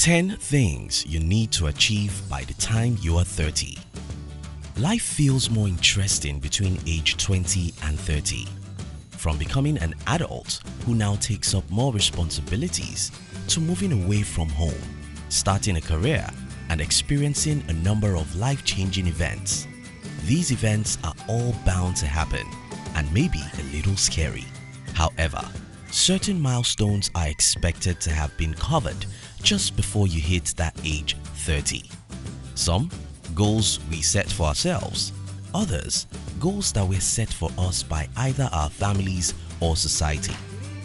10 things you need to achieve by the time you are 30. Life feels more interesting between age 20 and 30. From becoming an adult who now takes up more responsibilities to moving away from home, starting a career, and experiencing a number of life-changing events. These events are all bound to happen and may be a little scary. However, certain milestones are expected to have been covered just before you hit that age 30. Some, goals we set for ourselves. Others, goals that were set for us by either our families or society.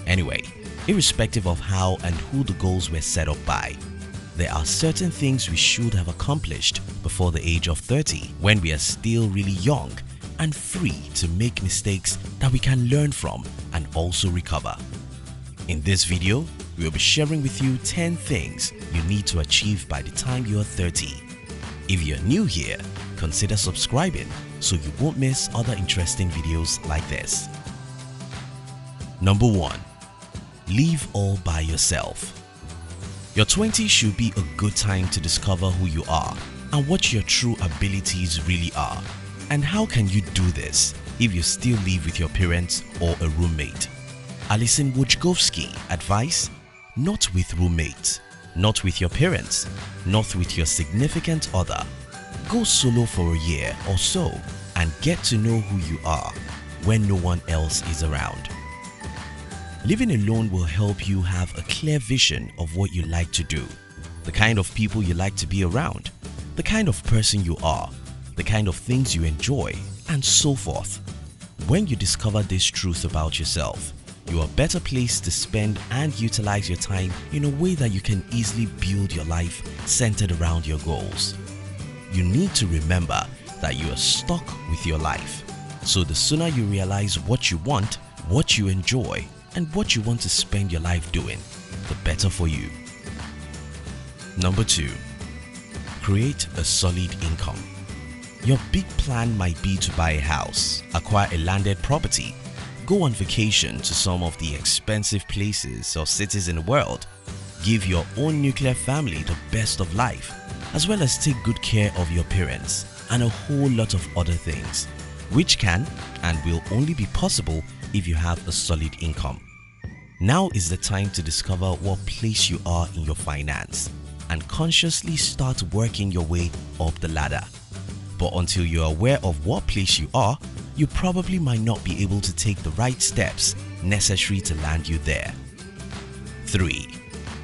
Anyway, irrespective of how and who the goals were set up by, there are certain things we should have accomplished before the age of 30 when we are still really young and free to make mistakes that we can learn from and also recover. In this video, we will be sharing with you 10 things you need to achieve by the time you are 30. If you're new here, consider subscribing so you won't miss other interesting videos like this. Number 1. Live all by yourself. Your 20s should be a good time to discover who you are and what your true abilities really are. And how can you do this if you still live with your parents or a roommate? Alison Wojcikowski advice: not with roommates, not with your parents, not with your significant other. Go solo for a year or so and get to know who you are when no one else is around. Living alone will help you have a clear vision of what you like to do, the kind of people you like to be around, the kind of person you are, the kind of things you enjoy, and so forth. When you discover this truth about yourself, you are better placed to spend and utilize your time in a way that you can easily build your life centered around your goals. You need to remember that you are stuck with your life. So the sooner you realize what you want, what you enjoy, and what you want to spend your life doing, the better for you. Number 2. Create a solid income. Your big plan might be to buy a house, acquire a landed property, go on vacation to some of the expensive places or cities in the world, give your own nuclear family the best of life, as well as take good care of your parents and a whole lot of other things, which can and will only be possible if you have a solid income. Now is the time to discover what place you are in your finance and consciously start working your way up the ladder. But until you are aware of what place you are, you probably might not be able to take the right steps necessary to land you there. 3.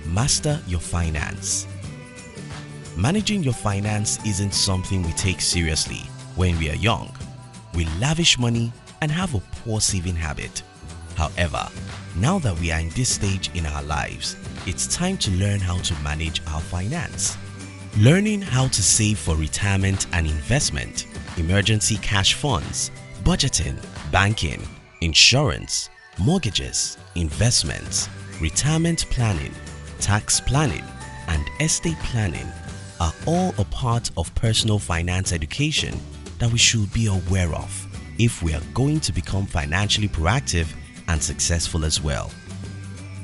Master your finance. Managing your finance isn't something we take seriously when we are young. We lavish money and have a poor saving habit. However, now that we are in this stage in our lives, it's time to learn how to manage our finance. Learning how to save for retirement and investment, emergency cash funds, budgeting, banking, insurance, mortgages, investments, retirement planning, tax planning, and estate planning are all a part of personal finance education that we should be aware of if we are going to become financially proactive and successful as well.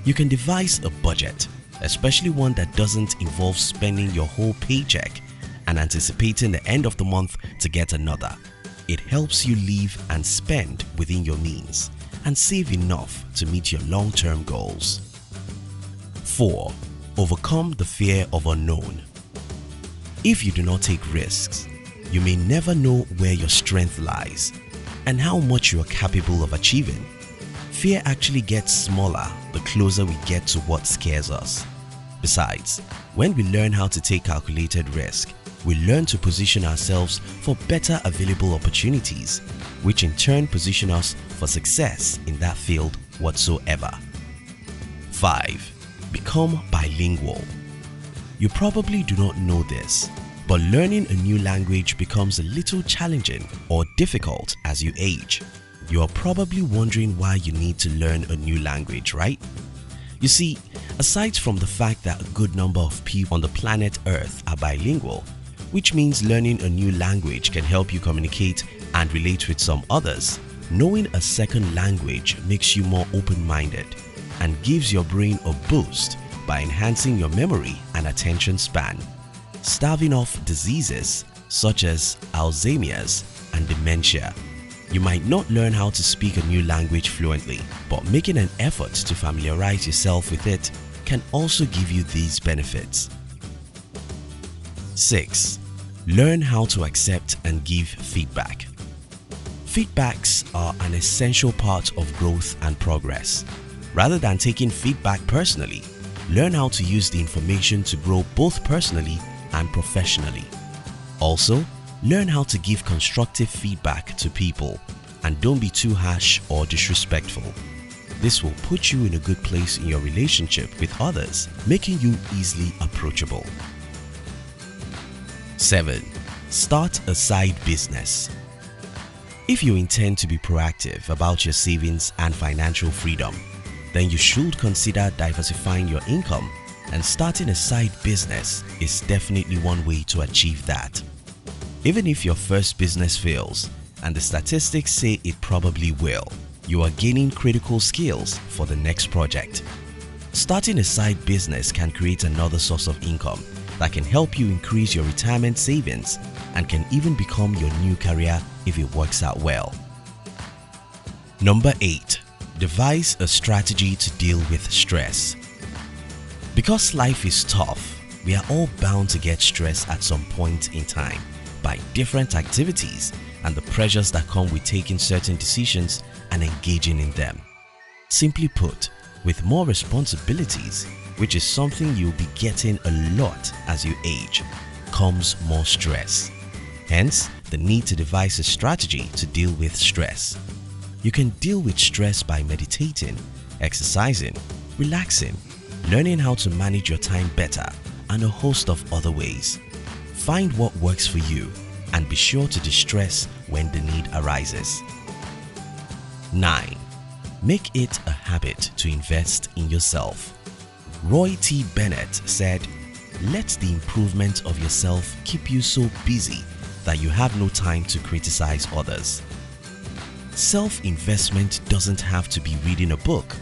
You can devise a budget, especially one that doesn't involve spending your whole paycheck and anticipating the end of the month to get another. It helps you live and spend within your means and save enough to meet your long-term goals. 4. Overcome the fear of unknown. If you do not take risks, you may never know where your strength lies and how much you are capable of achieving. Fear actually gets smaller the closer we get to what scares us. Besides, when we learn how to take calculated risk, we learn to position ourselves for better available opportunities, which in turn position us for success in that field whatsoever. 5. Become bilingual. You probably do not know this, but learning a new language becomes a little challenging or difficult as you age. You are probably wondering why you need to learn a new language, right? You see, aside from the fact that a good number of people on the planet Earth are bilingual, which means learning a new language can help you communicate and relate with some others, knowing a second language makes you more open-minded and gives your brain a boost by enhancing your memory and attention span, staving off diseases such as Alzheimer's and dementia. You might not learn how to speak a new language fluently, but making an effort to familiarize yourself with it can also give you these benefits. 6. Learn how to accept and give feedback. Feedbacks are an essential part of growth and progress. Rather than taking feedback personally, learn how to use the information to grow both personally and professionally. Also, learn how to give constructive feedback to people and don't be too harsh or disrespectful. This will put you in a good place in your relationship with others, making you easily approachable. 7. Start a side business. If you intend to be proactive about your savings and financial freedom, then you should consider diversifying your income, and starting a side business is definitely one way to achieve that. Even if your first business fails, and the statistics say it probably will, you are gaining critical skills for the next project. Starting a side business can create another source of income that can help you increase your retirement savings and can even become your new career if it works out well. Number 8. Devise a strategy to deal with stress. Because life is tough, we are all bound to get stressed at some point in time by different activities and the pressures that come with taking certain decisions and engaging in them. Simply put, with more responsibilities, which is something you'll be getting a lot as you age, comes more stress. Hence, the need to devise a strategy to deal with stress. You can deal with stress by meditating, exercising, relaxing, learning how to manage your time better, and a host of other ways. Find what works for you and be sure to distress when the need arises. 9. Make it a habit to invest in yourself. Roy T. Bennett said, "Let the improvement of yourself keep you so busy that you have no time to criticize others." Self-investment doesn't have to be reading a book,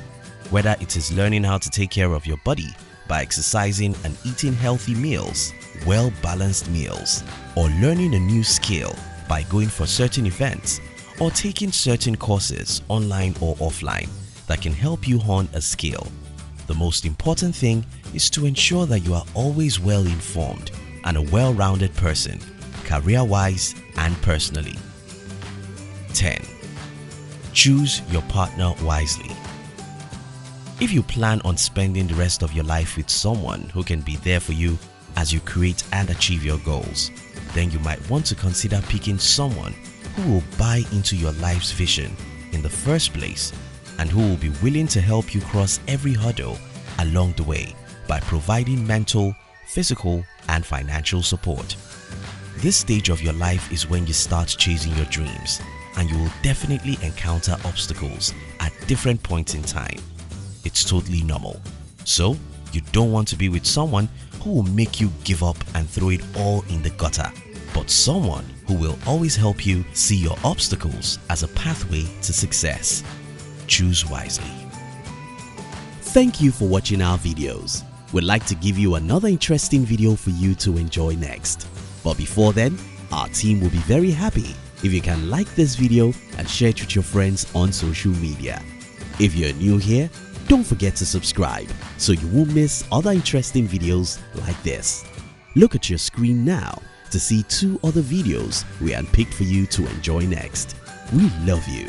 whether it is learning how to take care of your body by exercising and eating healthy meals, well-balanced meals, or learning a new skill by going for certain events or taking certain courses online or offline that can help you hone a skill. The most important thing is to ensure that you are always well informed and a well-rounded person, career-wise and personally. 10. Choose your partner wisely. If you plan on spending the rest of your life with someone who can be there for you as you create and achieve your goals, then you might want to consider picking someone who will buy into your life's vision in the first place and who will be willing to help you cross every hurdle along the way by providing mental, physical, and financial support. This stage of your life is when you start chasing your dreams, and you will definitely encounter obstacles at different points in time. It's totally normal. So, you don't want to be with someone who will make you give up and throw it all in the gutter, but someone who will always help you see your obstacles as a pathway to success. Choose wisely. Thank you for watching our videos. We'd like to give you another interesting video for you to enjoy next. But before then, our team will be very happy if you can like this video and share it with your friends on social media. If you're new here, don't forget to subscribe so you won't miss other interesting videos like this. Look at your screen now to see 2 other videos we handpicked for you to enjoy next. We love you.